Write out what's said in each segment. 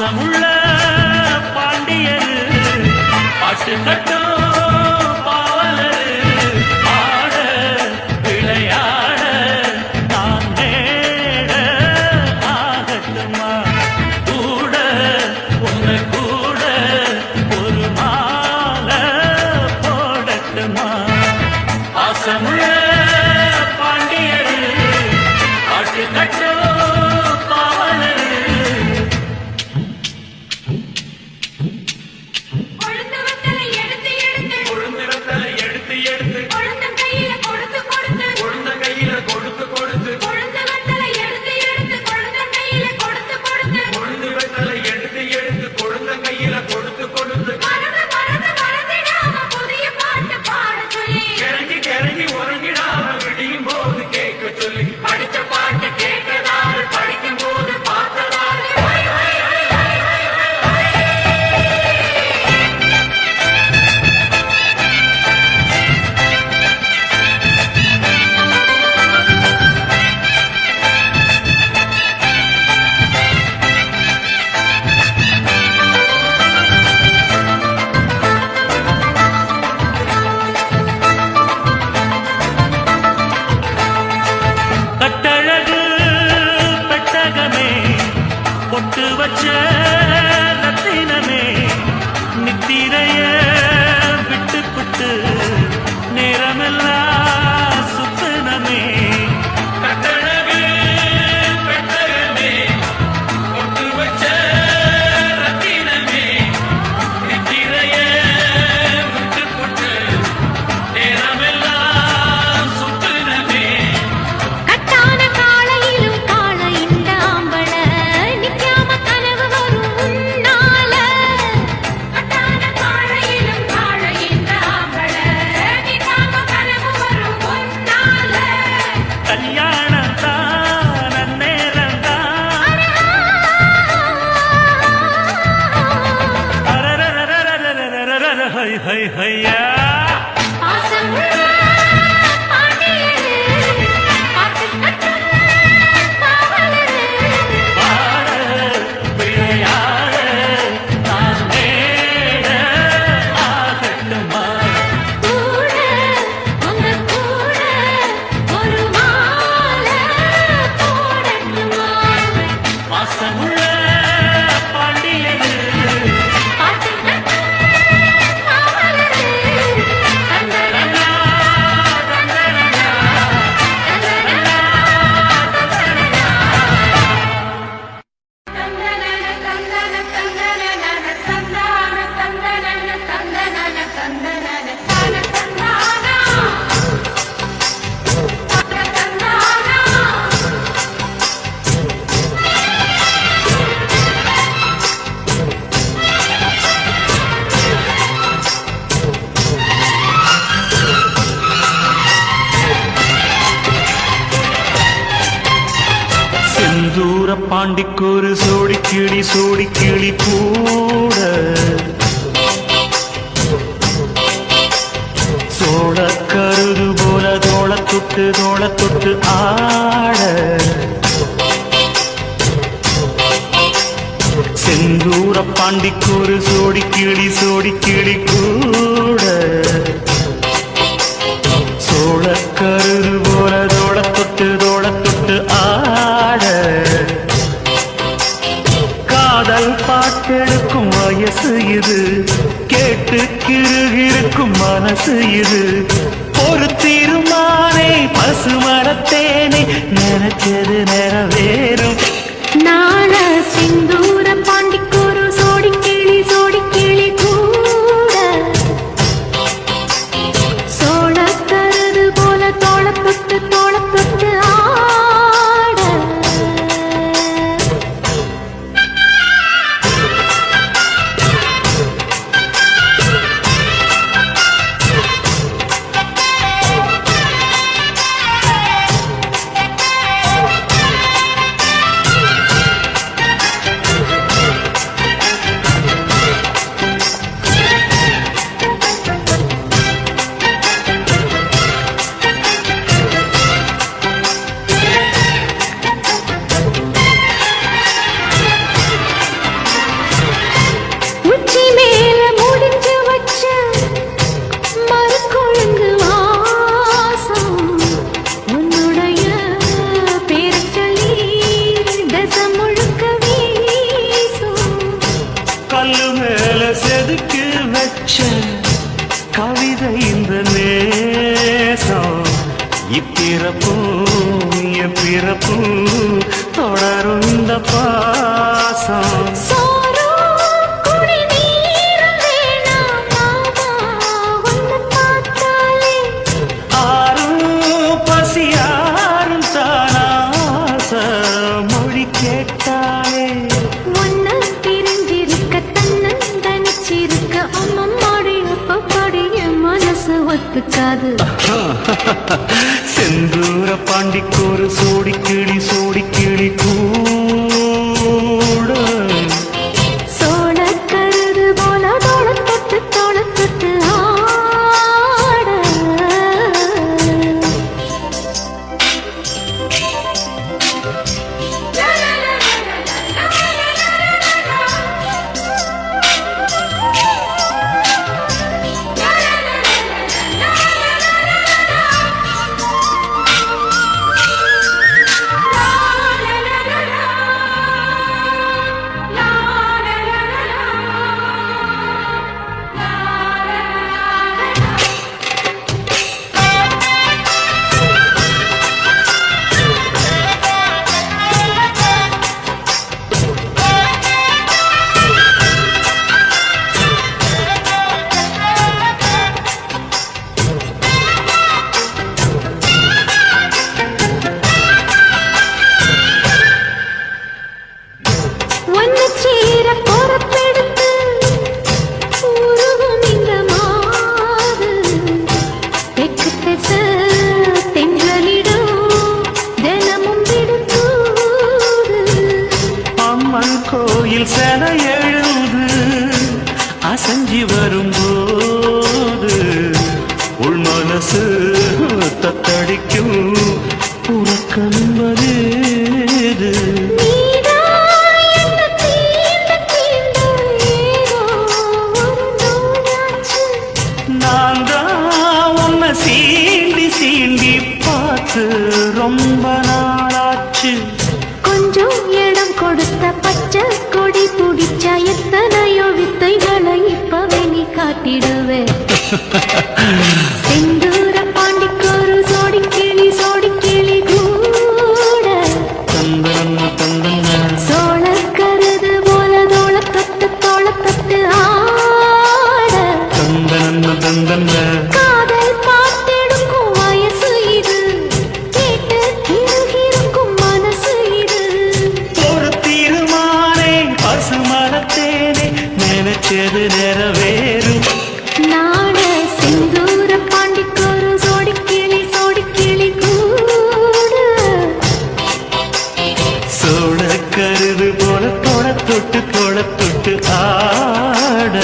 பாசமுள்ள பாண்டியர் பாட்டு கட்டும் பாவலர் ஆட விளையாட நான் நேட ஆகட்டுமா கூட உன்னை கூட ஒரு மாலை போடட்டுமா பாசமுள்ள பாண்டியர் பாட்டு கட்டும் பொட்டு வச்ச ரத்தினமே நித்திரைய விட்டு புட்டு நேரமெல்லாம் சுத்தனமே கட்டழகு பெட்டகமே பொட்டு வச்ச ரத்தினமே நித்திரைய விட்டு புட்டு நேரமெல்லாம் சுத்தனமே கட்டான காளையிலும் காள இந்த ஆம்பள Hey, hey, yeah. செந்தூர பாண்டிக்கொரு சோடி கிளி கூட சோழ கருது போல தோள தொட்டு ஆட செந்தூர பாண்டிக்கொரு சோடி கிளி கூட சோழ கருது போல தோள தொட்டு ஆட காதல் பாட்டெடுக்கும் வயசு இது கேட்டு கிருகிருக்கும் மனசு இது ஒரு தீர்மானே பசுமரத்தேனே நினைச்சது நிறைவேறும் நாள சிந்தூர பாண்டிக்கொரு சோடி கிளி கூட சோழ கருது போல தோள தொட்டு ஆட கல்லு மேல செதுக்கி வச்ச கவிதை இந்த நேசம் இப்பிறப்பும் எப்பிறப்பும் தொடரும் இந்த பாசம் கேட்டாலே ஒன்ன பிரிஞ்சிருக்க தன்னந்தனிச்சிருக்க அம்மம்மாடி அப்பப்பாடி என் மனசு ஒத்துக்காது செந்தூர பாண்டிக்கொரு சோடி கிளி கூட சோழ கருது போல தோள தொட்டு ஆட கோயில் செல எழுது அசஞ்சி வரும்போது உள் மனசு தத்தடிக்கும் உறக்கம்பதேது நான் தான் உன்னை சீண்டி சீண்டி பார்த்து ரொம்ப நாளாச்சு கொஞ்சம் இடம் கொடுத்த பச்சை கொடி துடிச்சா எத்தனையோ வித்தைகளை இப்பவே நீ காட்டிடுவே செந்தூர பாண்டிக்கொரு சோடி கிளி கூட சோழ கருது போல தோள தொட்டு ஆட காதல் பார்த்தெடுக்கும் வயசு இது கேட்டு இருக்கும் மனசு இது ஒரு தீர்மானே பசுமரத்தேனே நினைச்சது நிறைவேறும் நாட செந்தூர பாண்டிக்கொரு சோடி கிளி கூட சோழ கருது போல தொட்டு ஆட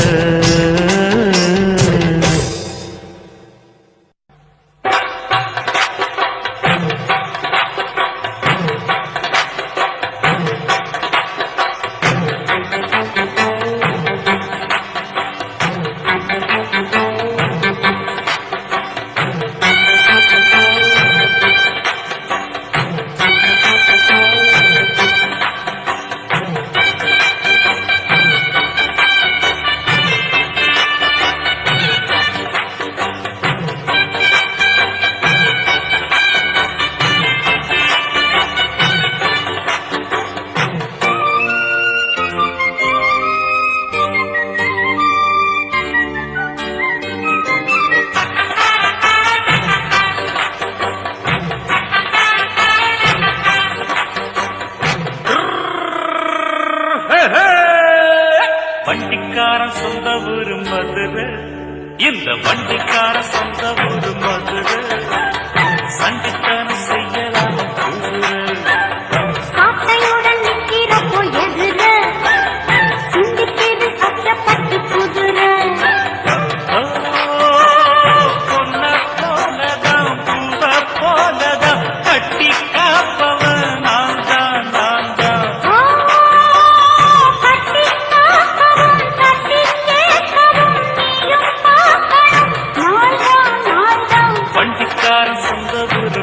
வண்டிக்காரன் சொந்த ஊரு மதுரை இந்த வண்டிக்கார சொந்த ஊரு மதுரை சண்டித்தனம் செய்யலாம் சாட்டையுடன் நிற்கிறப்போ எதிர சிந்திக்கிறது கஷ்டப்பட்டு குதிரை பொன்ன போலதான் பூவ போலதான் கட்டி காப்பவன் நான் தான் வண்டிக்காரன் சொந்த ஊரு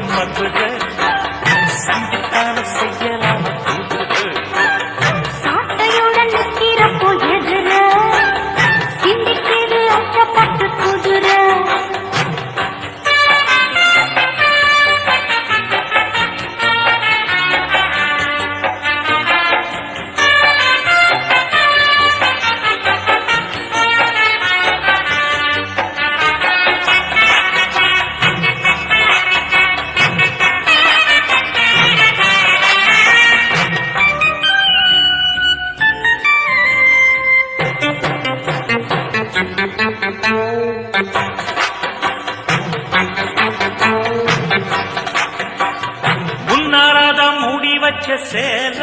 சேல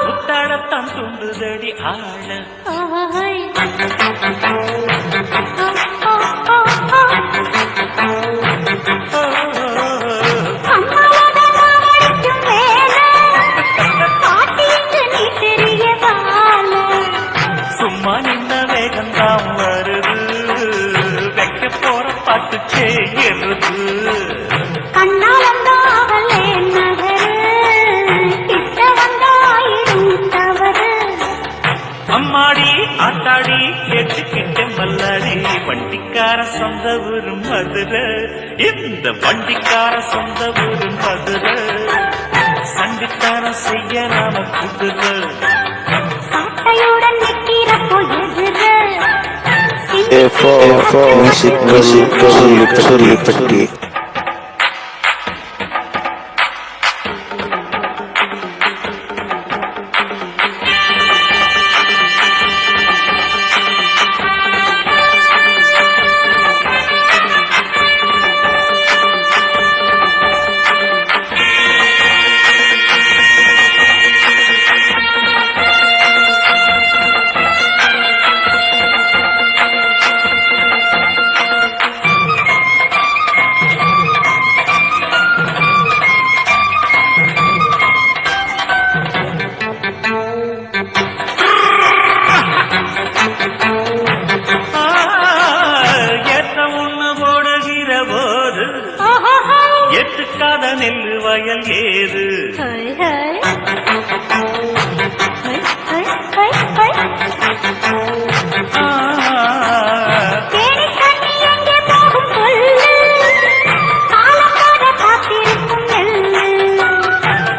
முத்தாடத்தான் துண்டுதடி ஆழ சும்மா நின்ன வேகந்தான் வருது வைக்க போற பாட்டு செய்கிறது அம்மாடி ஆத்தாடி கேட்டுக்கிட்ட மல்லாடி வண்டிக்கார சொந்த ஊரு மதுரை இந்த வண்டிக்கார சொந்த ஊரு மதுரை சண்டிக்காரம் செய்யலாம குதிரை சொல்லிப்பட்டி எட்டுக்காத நெல்லு வயல் ஏது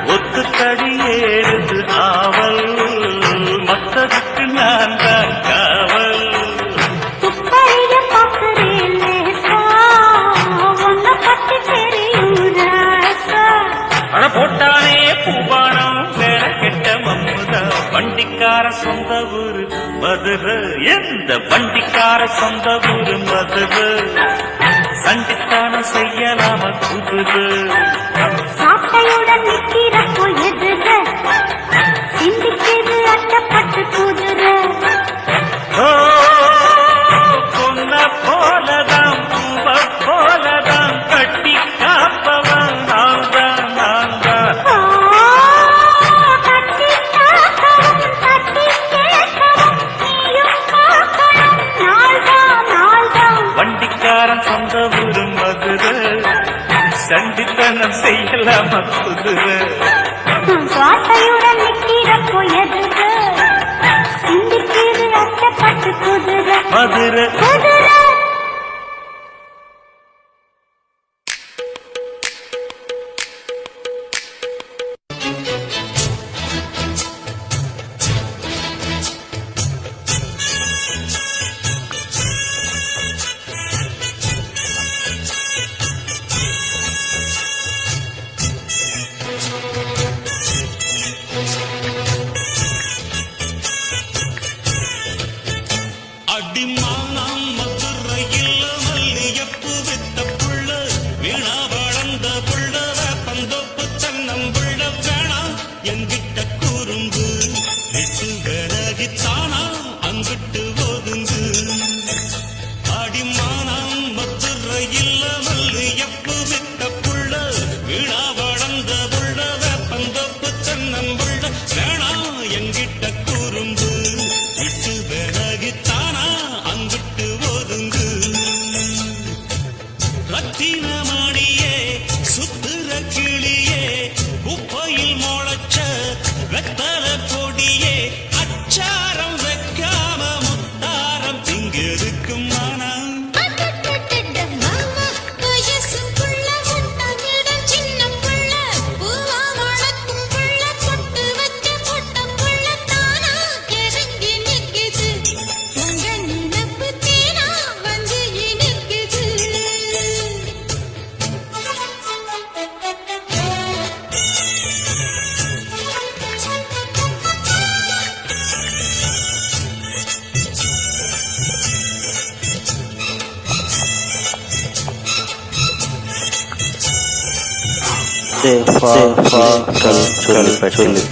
ஒத்துக்கடி ஏறுது ஆவல் மத்ததுக்கு நான் தான் காவல் போட்டானே பூபானம் வேற கெட்ட மம்முதா வண்டிக்கார சொந்த ஊரு மதுரை எந்த வண்டிக்கார சொந்த ஊரு மதுரை சண்டித்தானம் செய்யலாம குதிரை சாட்டையுடன் நிற்கிறப்போ எதிர சிந்திக்கிறது அட்டப்பட்டு குதிரை பொன்ன போலதான் பூவ போலதான் கட்டி காப்பவன் நான் தான் நான் தான் வண்டிக்காரன் சொந்த ஊரு மதுரை சண்டித்தனம் செய்யலாம குதிரை சாட்டையுடன் நிற்கிறப்போ எதிர சிந்திக்கிறது அட்டப்பட்டு குதிரை மதுரை குதிரை அடிமானம் மதுரையில் மல்லியப்பு வித்த புள்ள வீணா வளர்ந்த புள்ள பந்தோப்பு தன்னம் புள்ள வேணா என்கிட்ட கூறும்பு விட்டு விலகித்தானா அங்கிட்டு ஒதுங்கு அடிமானம் மதுரையில் மல்லியப்பு வித்த புள்ள வீணா வளர்ந்த புள்ள பந்தோப்பு தன்னம் புள்ள வேணா என்கிட்ட கூறும்பு விட்டு விலகித்தானா அங்கிட்டு ஒதுங்கு ரத்தினமாடியே சுத்துற கிளியே குப்பையில் முளைச்ச வெத்தல கொடியே அச்சாரம் வைக்காம முத்தாரம் திங்கிறதுக்கும் மனம் சொல்லி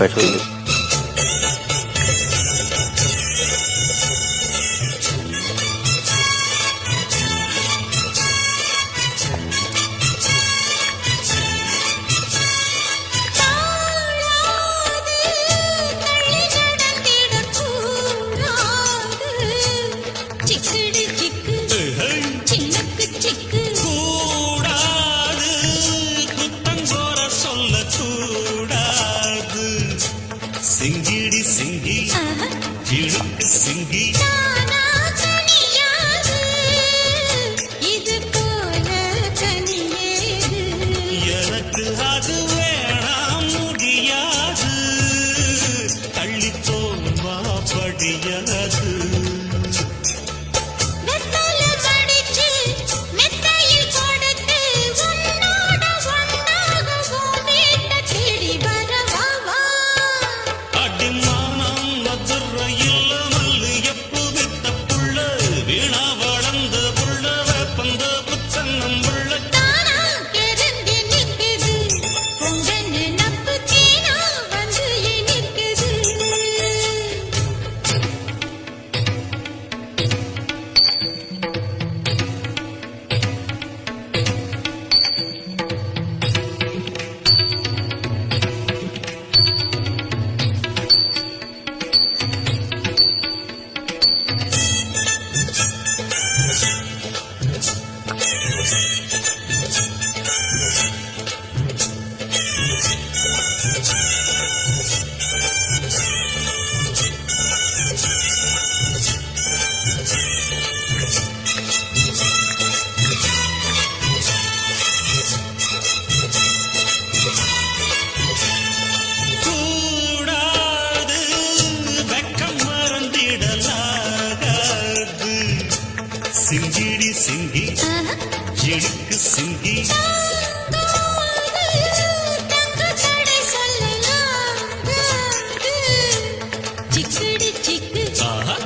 கூடாது குத்தங்கோர சொல்லக்கூடாது சிங்கிடி சிங்கி கிழக்கு சிங்கி எனக்கு அது வேணாம் முடியாது தள்ளிப்போம் வா படியாது அடிமானம் மதுரையில் மல்லு எப்பு வித்த புள்ள வீணா வளர்ந்த புள்ள வேப்பந்த புத்தன்னம் புள்ள கூடாது வெக்கம் மறந்திடலாகாது சிங்கிடி சிங்கி இழுக்கு சிங்கி ஆஹா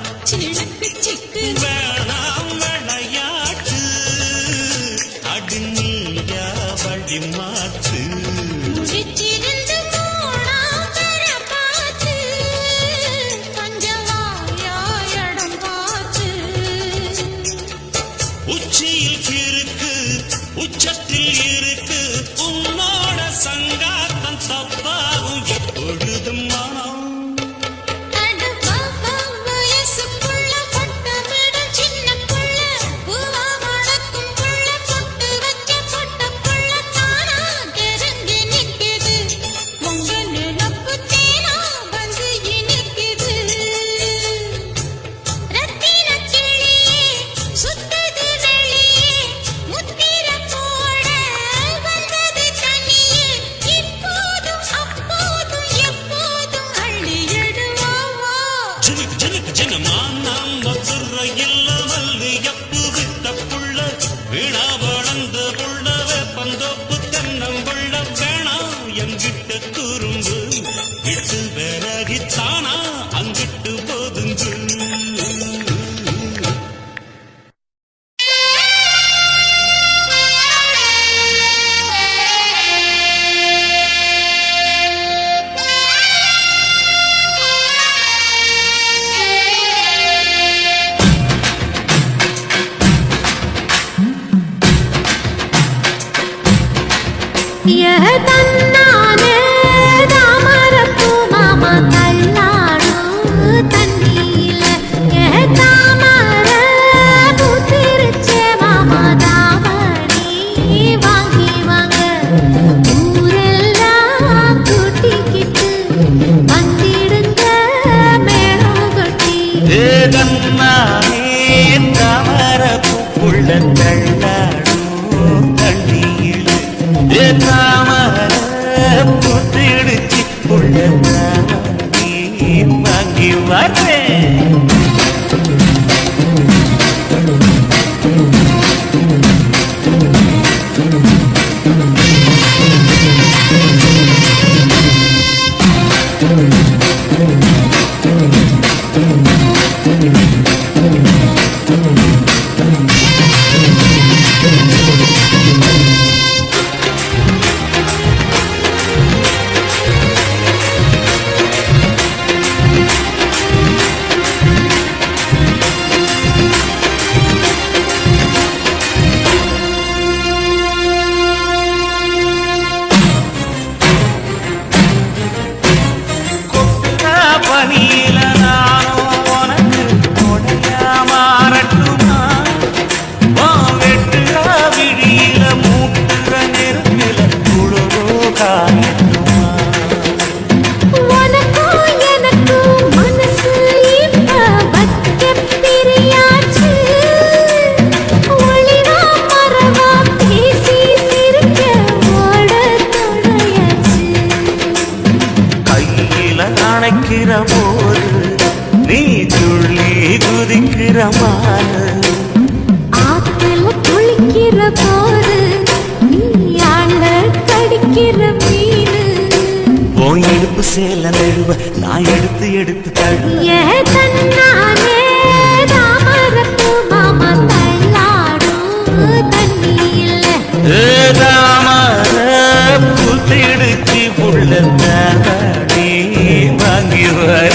வேணாம் விளையாட்டு அடி நீயா வழி மாற்று உச்சியில் இருக்கு உச்சத்தில் இருக்கு உன்னோட சங்காத்தம் தப்பாகும் எப்பொழுதும் மனம் ஜனமானம் மதுரையில் மல்லு எப்பு வித்த புள்ள வீணா வளர்ந்த புள்ள வேப்பந்தோப்பு தென்னம் புள்ள வேணாம் எங்கிட்ட குறும்பு விட்டு விலகித்தானா அங்கிட்டு போதுங்கு தன்னானே தாமரப்பூ மாமா தள்ளாடும் தண்ணியில தாமர பூத்திருச்சே மாமா தாவணி வாங்கி வாங்க ஊரெல்லாம் கூட்டிக்கிட்டு வந்திடுங்க மேளம் கொட்டி தாமரப்புள்ள தள்ளாடும் தண்ணியில் தாமர புத்திடுச்சு புள்ள வாங்கி வரேன் குளிக்கிற மானு ஆத்துல குளிக்கிற போது நீ ஆள கடிக்கிற மீனு உன் இடுப்பு சேல நழுவ நான் எடுத்து எடுத்து தழுவ ஏ தன்னானே தாமரப்பு மாமா தள்ளாடும் தண்ணி இல்ல தாமர புத்திடுச்சு புள்ள தாடி வாங்கி வர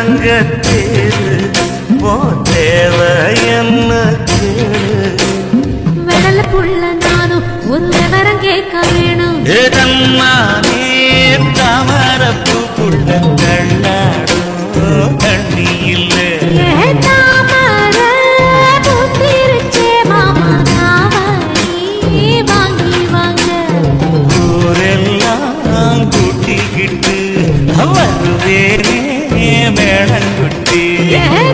தங்கத்தேரு போ தேவையன்ன கேளு வெடல புள்ள நானும் ஒரு விவரம் கேட்க வேணும் ஏதன்னானே தாமரப்பு புள்ள கண்ணாடும் தண்ணி இல்லை தாமர பூத்திருச்சே மாமா காவடி வாங்கி வாங்க ஊரெல்லாம் கூட்டிக்கிட்டு வருவேனே மேளங்குட்டி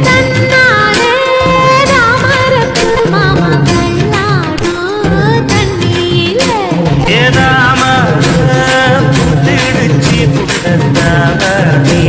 தன்னாரே தாமரப்பு மாமா தள்ளாடும் தண்ணி இல்ல ஏதாம புத்திடுச்சு புட்டத்தானே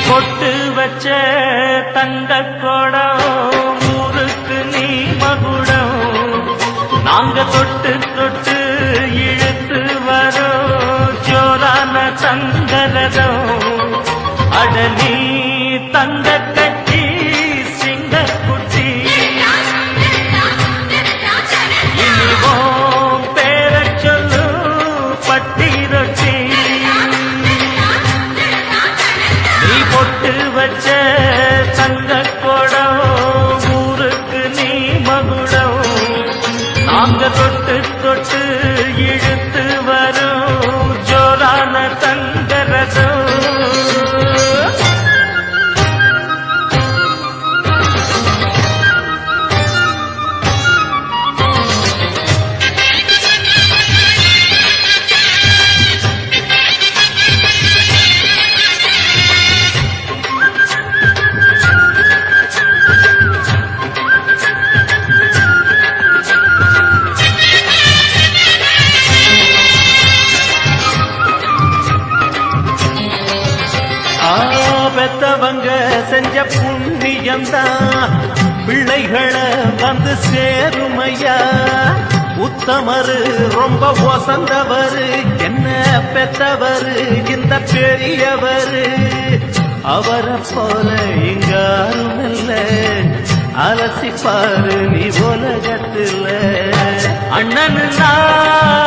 பொட்டு வச்ச தங்க கோடம் ஊருக்கு நீ மகுடம் நாங்க தொட்டு தொட்டு இழுத்து வரோம் ஜோரான தங்கரதம் அடலி தங்க கட்டி சிங்க குட்டி இனிவோம் பேர சொல்லு பட்டி ரொட்டி நீ பொட்டு வச்ச தங்க கோடம் ஊருக்கு நீ மகுடம் நாங்க தொட்டு தொட்டு இழுத்து வரும் ஜோரான தங்கரதம் பெத்தவங்க செஞ்ச புண்ணியம்தான் பிள்ளைகளை வந்து சேருமையா உத்தமரு ரொம்ப ஒசந்தவரு என்ன பெத்தவரு இந்த பெரியவரு அவரை போல இங்காரும் இல்ல அலசிப்பாரு நீ உலகத்துல அண்ணனுன்னா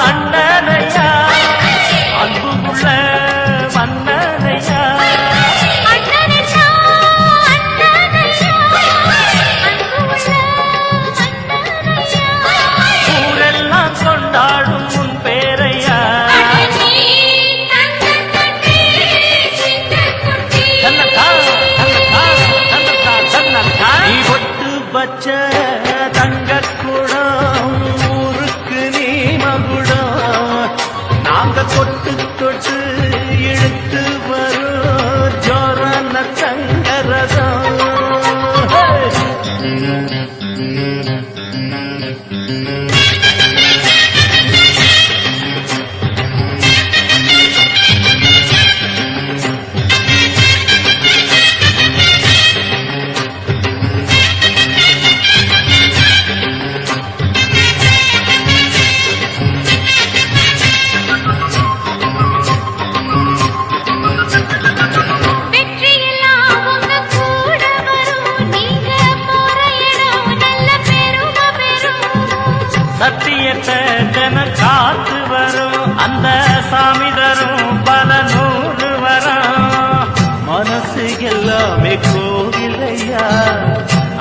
அண்ணனையா அன்புள்ள மன்னனையா வச்ச தங்கக்குடம் ஊருக்கு நீ மகுடம் நாங்க தொட்டு தொட்டு இழுத்து வரும் ஜோரான தங்கரதம் சத்தியத்தை தினம் காத்து வரும் அந்த சாமி தரும் பல நூறு வரும் மனசு எல்லாமே கோவிலையா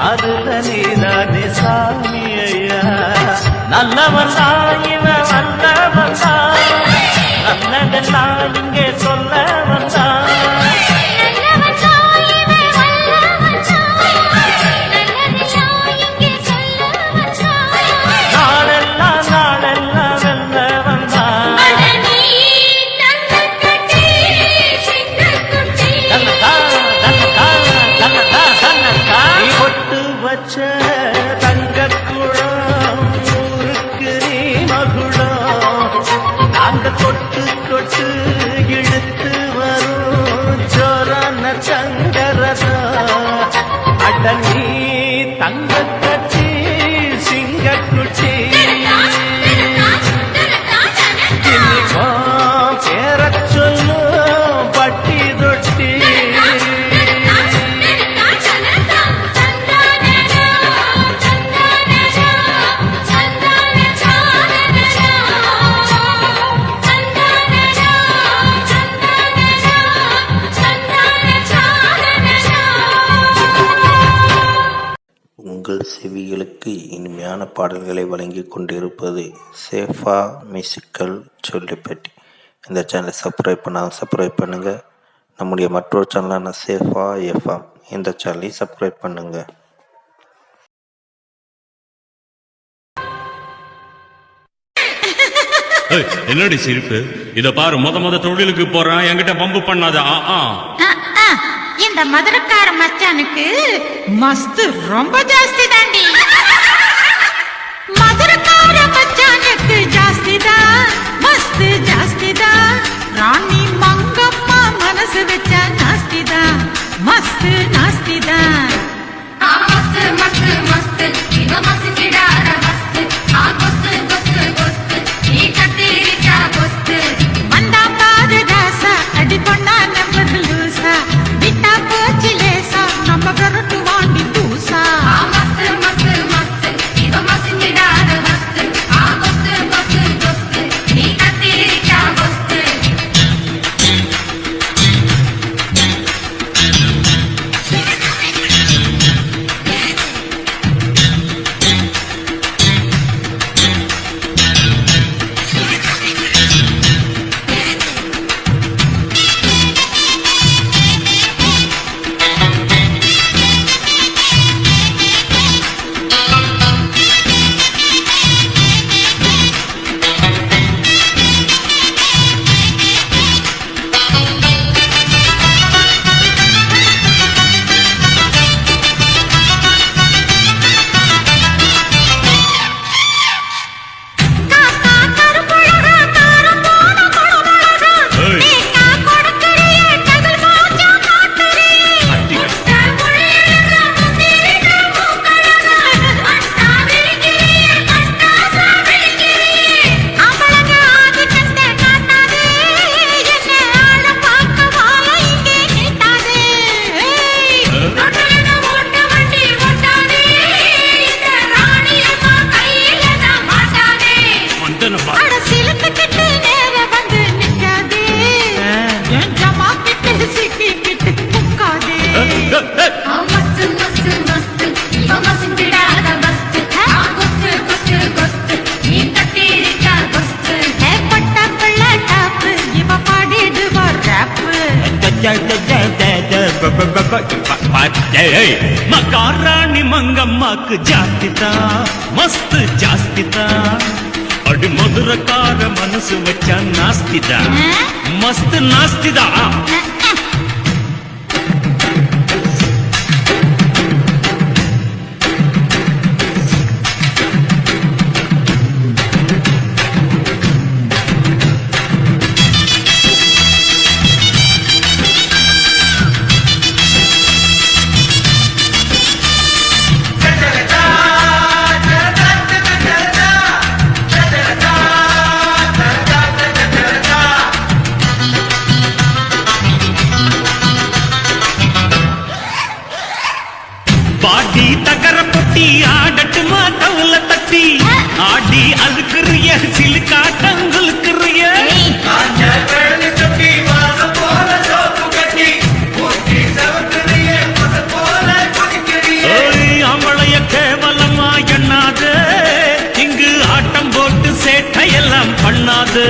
அதுல நீதானே சாமி ஐயா நல்லவன் தான் இவன் வல்லவன் தான் நல்லதெல்லாம் இங்கே சொல்ல வந்தான் தங்கக்குடம் ஊருக்கு நீ மகுடம் நாங்க தொட்டு தொட்டு இழுத்து வரும் ஜோரான தங்கரதம் அட நீ தங்க கட்சி சிங்கக்குச்சி இன்னைக்கும் பேரச் சொல்லும் பட்டி தொட்டி உங்கள் செவிகளுக்கு இனிமையான பாடல்களை வழங்கி கொண்டிருப்பது சேஃபா மியூசிக்கல் சொல்லிப்பட்டி. இந்த சேனலை சப்ஸ்கிரைப் பண்ணால் சப்ஸ்கிரைப் பண்ணுங்கள். நம்முடைய மற்றொரு சேனலான சேஃபா எஃப்எம் இந்த சேனலையும் சப்ஸ்கிரைப் பண்ணுங்கள். என்னடி சிரிப்பு? இத பாரு, முத தொழிலுக்கு போறான், என்கிட்ட பம்பு பண்ணாத. இந்த மதுரக்கார மச்சானுக்கு மஸ்து ரொம்ப ஜாஸ்தி தாண்டி. மதுரக்கார மச்சானுக்கு ஜாஸ்தி தான், மஸ்து ஜாஸ்தி தான். ராணி மங்கம்மா மனசு வச்சா நாஸ்தி தான், மஸ்து நாஸ்தி தான். மஸ்து மஸ்து மஸ்து இவ மஸ்து கிடார மஸ்து ஆ கொஸ்து கொஸ்து கொஸ்து நீ கத்திரிச்சா கொஸ்து வந்தா பாரு ராசா அடி பொண்ணா நம்பர் லூசா விட்டா போச்சு லேசா நம்ம கரட்டு வாண்டி பூசா. மஸ்து மஸ்து மஸ்து இவ மஸ்து கிடார மஸ்து ஆ கொஸ்து கொஸ்து கொஸ்து நீ கத்திரிச்சா கொஸ்து. மகாராணி மங்கம்மாக்கு ஜாஸ்திதா மஸ்து ஜாஸ்திதா அடி மதுரக்கார மனசு வச்சா நாஸ்திதா மஸ்து நாஸ்திதா பாட்டி தகர பொட்டி ஆடட்டுமா தவுல தட்டி ஆடி அழுக்குறிய சிலுக்காட்டங்களுக்குறிய அவளைய கேவலமா எண்ணாத இங்கு ஆட்டம் போட்டு சேட்டையெல்லாம் பண்ணாது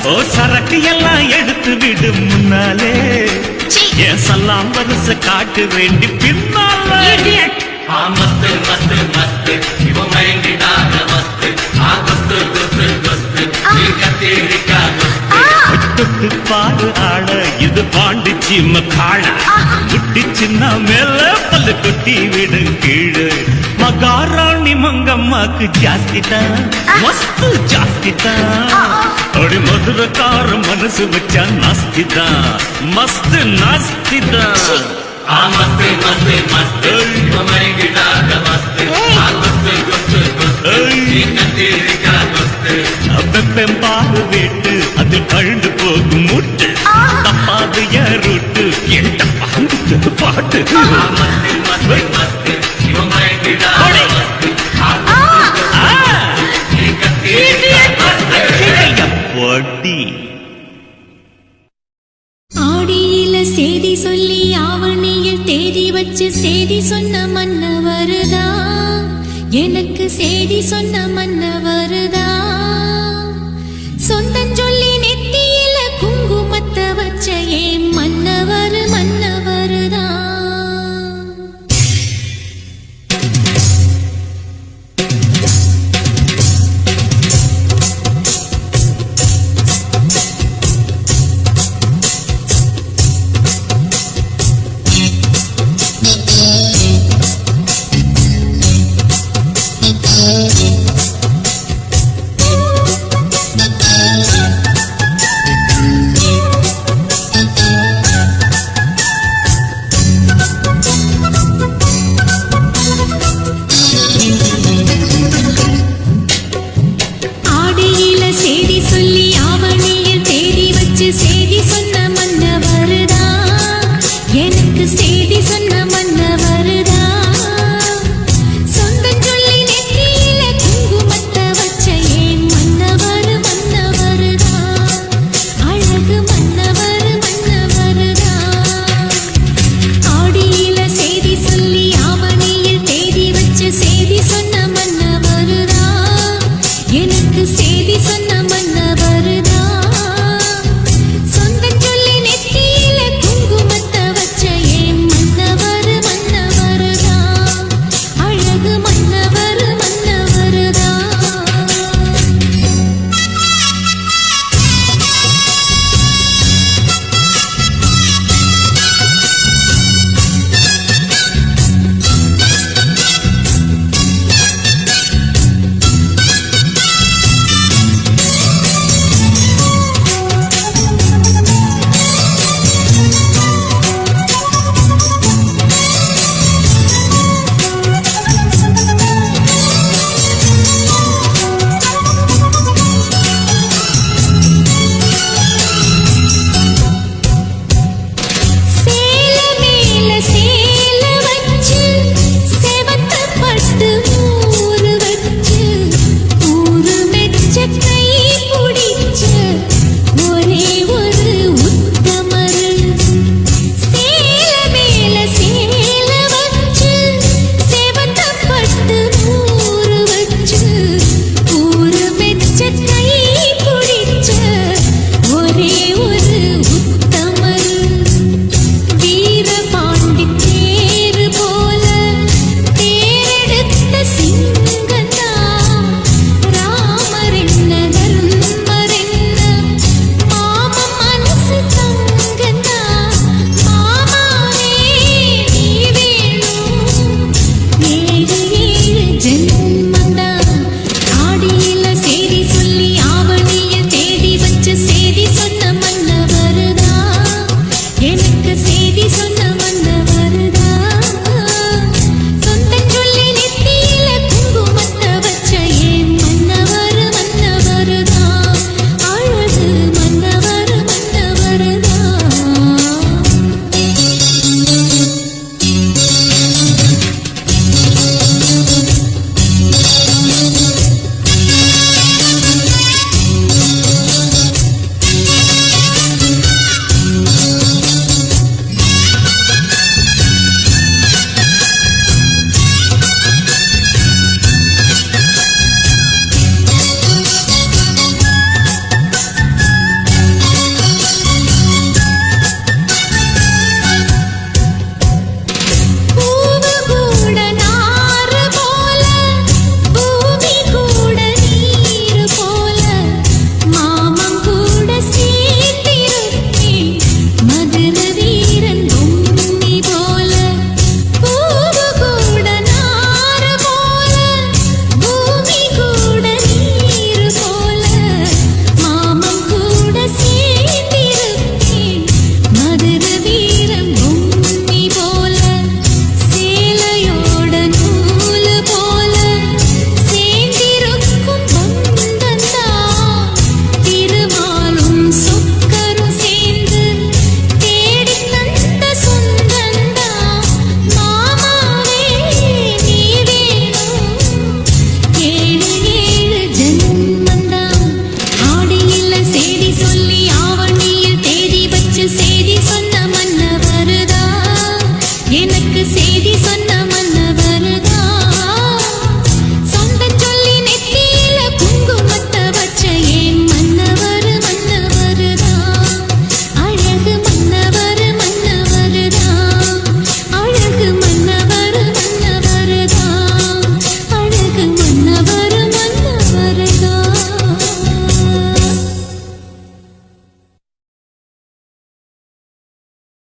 ஓ சரக்கு எல்லாம் எடுத்து விடு முன்னாலே என் சல்லாம் வருஷ காட்டு வேண்டி பின்னாலே மஸ்து மஸ்து மஸ்து இவ மைண்டிடாத மஸ்து ஆகஸ்து குஸ்து குஸ்து கத்திரிக்கா தொட்டு பாரு ஆட இது பாண்டிச்சி மக்காள குட்டி சின்ன மேல பல்லு கொட்டி விடு கீழே மகாராணி மங்கம்மாக்கு ஜாஸ்திதா மஸ்து ஜாஸ்திதா அடி மதுரக்கார மனசு வச்சா நாஸ்திதா மஸ்து நாஸ்திதா மஸ்து மஸ்து மஸ்து மரிகிடாத மஸ்து ஆகஸ்து குஸ்து குஸ்து கத்திரிக்கா குஸ்து வெப்பெம்பாறு வீட்டு அதில் கழுந்து போகும் முட்டு தப்பாது ரூட்டு எந்த பாண்டு பாட்டு ஆடியில செய்தி சொல்லி ஆவணியில் தேதி வச்சு செய்தி சொன்ன மன்ன வருதா எனக்கு செய்தி சொன்ன மன்ன வருதா சொந்தம் சொல்லி நெத்தியில குங்குமத்தை வச்ச ஏன் மன்னவர் மன்னவருதா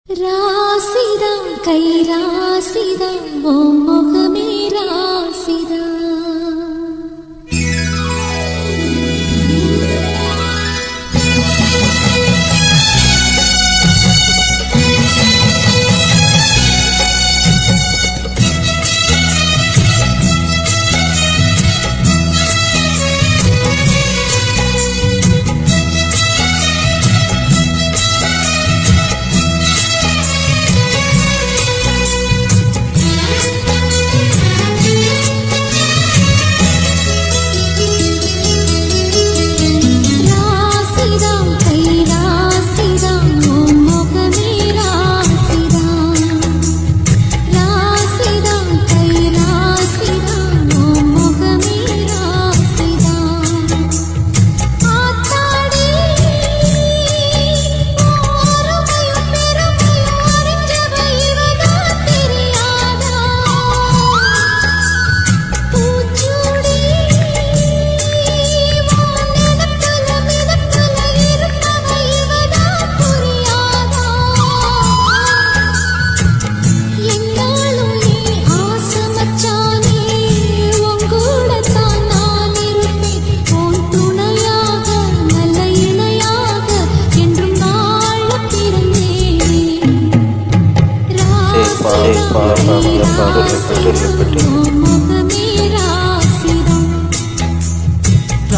ராசிதான் கை ராசிதான் ஓ முகமே ராசிதான்.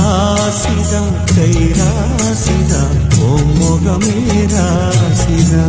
ராசிதா கை ராசிதா ஓ முகமே ராசிதா.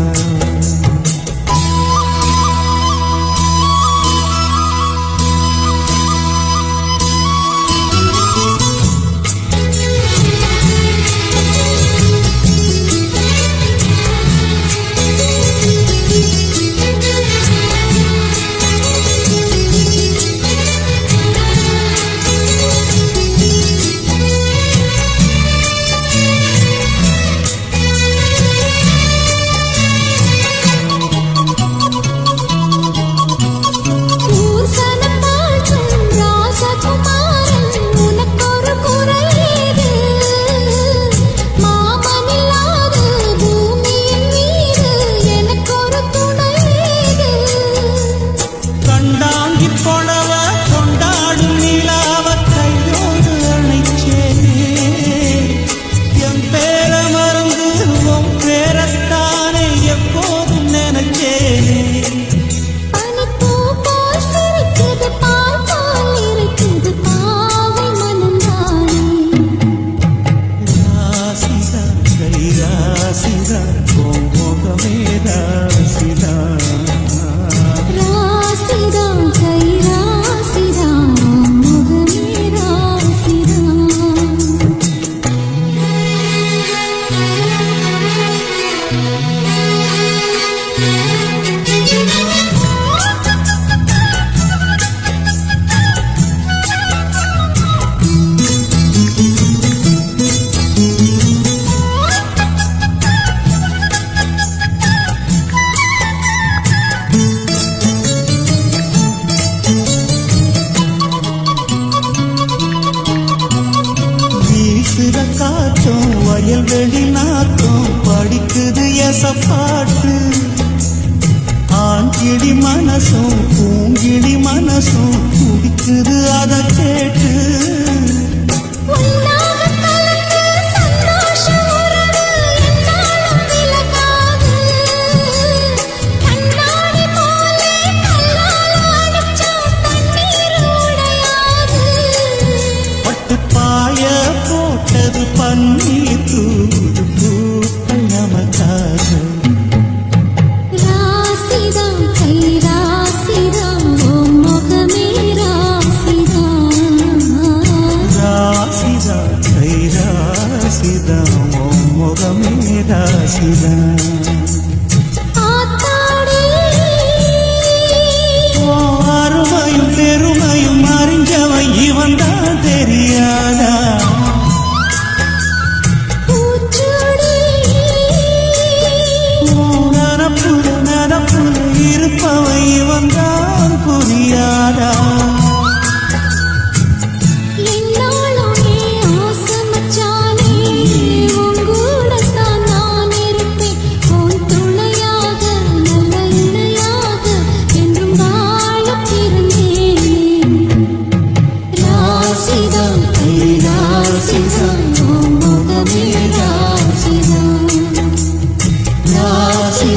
காற்றும் வயல்வெளி நாற்றும் படிக்குது எசப்பாட்டு. ஆண்கிளி மனசும் பூங்கிளி மனசும் குடிக்குது அதை கேட்டு. பட்டுப்பாய போட்டது பன்னீர் தூது பூக்கள் நமக்காக. ராசிதான் கை ராசிதான் ஓ முகமே ராசிதான். ராசிதான் கை ராசிதான் ஓ முகமே ராசிதான். அருமையும் பெருமையும் அறிஞ்சவன் இவன் தான் தெரியாதா. நடப்புல இருப்பவன் இவன் தான் புரியாதா.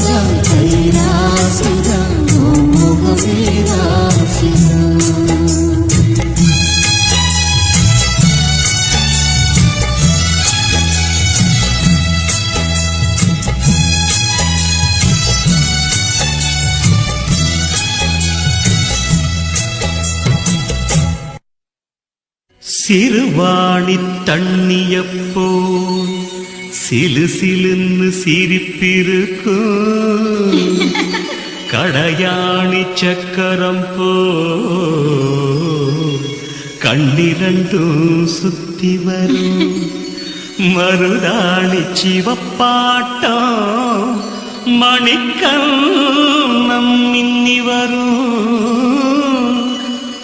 ராசிதான் கைராசிதான் முகமே ராசிதான். சிறுவாணி தண்ணியப்போ சிலு சிலுன்னு சிரிப்பிருக்கும் கடையாணி சக்கரம் போ கண்ணிரண்டும் சுத்தி வரும் மருதாணி சிவப்பாட்டம் மணிக்கண்ணம் மின்னி வரும்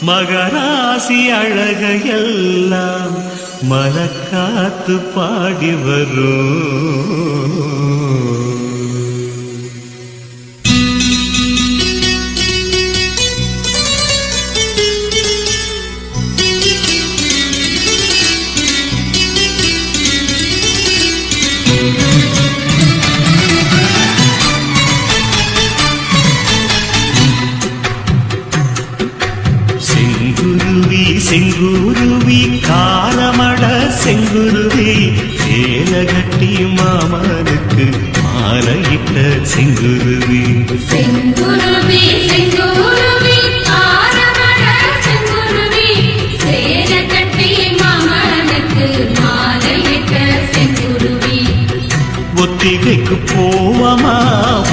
மகராசி அழகையெல்லாம் மலக்காத்து பாடி வரும். செங்குருவி காலமட செங்குருவி சேலகட்டி மாமனுக்கு மாலையிட்ட செங்குருவி. செங்குருவி செங்குருவி ஆரமட செங்குருவி சேலகட்டி மாமனுக்கு மாலையிட்ட செங்குருவி. ஒத்திகைக்கு போவமா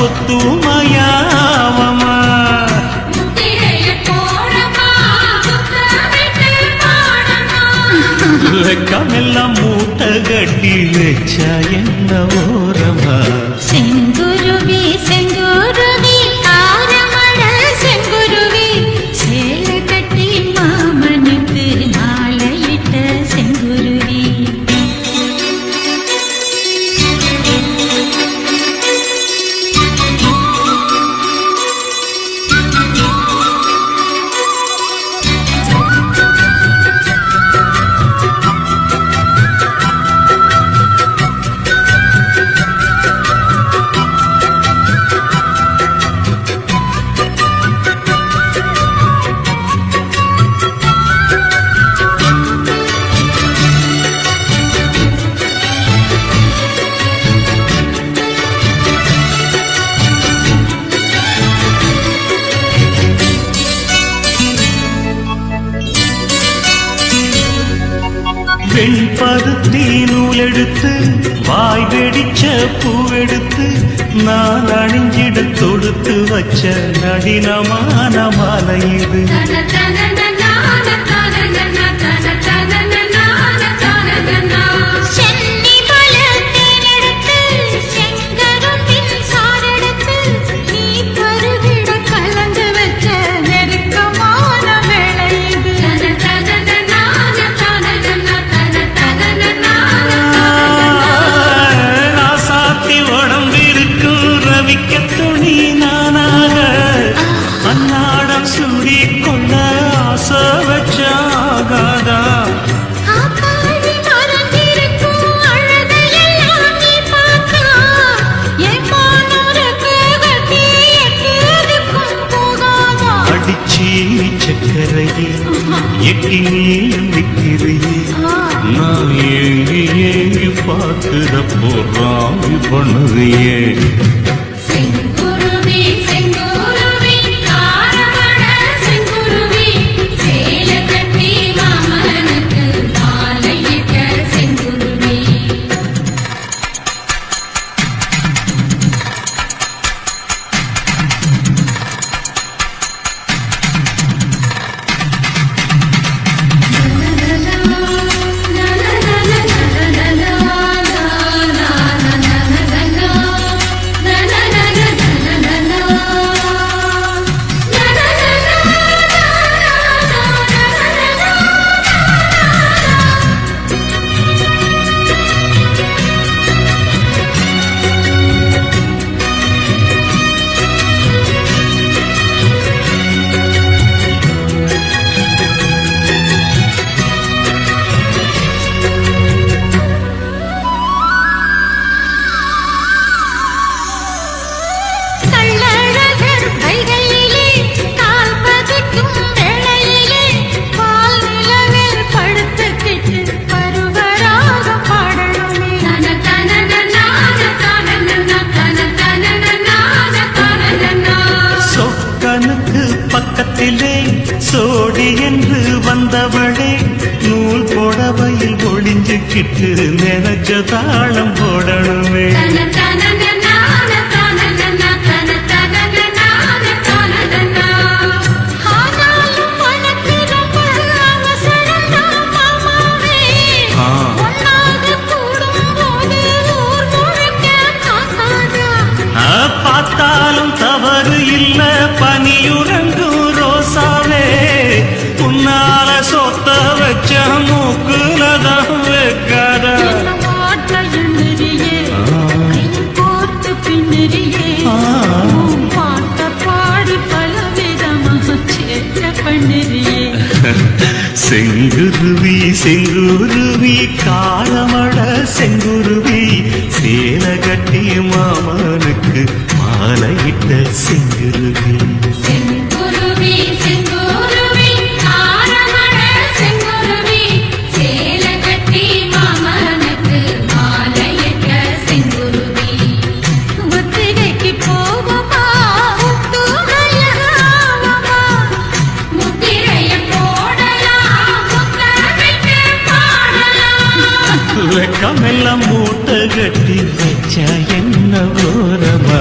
ஒத்துமையாவமா வெக்கமெல்லாம் மூட்டை கட்டி வச்சா என்ன ஓரமா. செங்குருவி செங்குருவி ஆரமட செங்குருவி சேலகட்டி மாமனுக்கு மாலையிட்ட செங்குருவி. பெண் பருத்தி நூலெடுத்து வாய் வெடிச்ச பூவெடுத்து நான் அணிஞ்சிட தொடுத்து வச்ச நடினமான மாலை இது. சக்கரையே எட்டி நீயும் விக்கிறையே நான் ஏங்கி ஏங்கி பார்க்கிறப்போ ராமி பண்ணுறியே. செங்குருவி செங்குருவி ஆரமட செங்குருவி சேலகட்டி மாமனுக்கு மாலையிட்ட செங்குருவி. சோடி என்று வந்தவளே நூல் புடவையில் ஒளிஞ்சுக்கிட்டு நினைச்ச தாளம் போடணுமே. பார்த்தாலும் தவறு இல்ல பனியுறங்கும் ரோசாவே உன்னால சொத்த வச்ச மூக்குலதான் வைக்காத. செங்குருவி செங்குருவி காலமட செங்குருவி சேல கட்டி மாமனுக்கு மாலையிட்ட செங்குருவி. செங்குருவி செங்குருவி ஆரமட செங்குருவி சேல கட்டி மாமனுக்கு மாலையிட்ட செங்குருவி. முத்திரைக்கு போகுமா முத்துமலராவமா முத்திரைய போடலாம் முத்தமிட்டு பாடலாம். வெக்கமெல்லாம் மூட்டை கட்டி வச்ச என்ன ஓரமா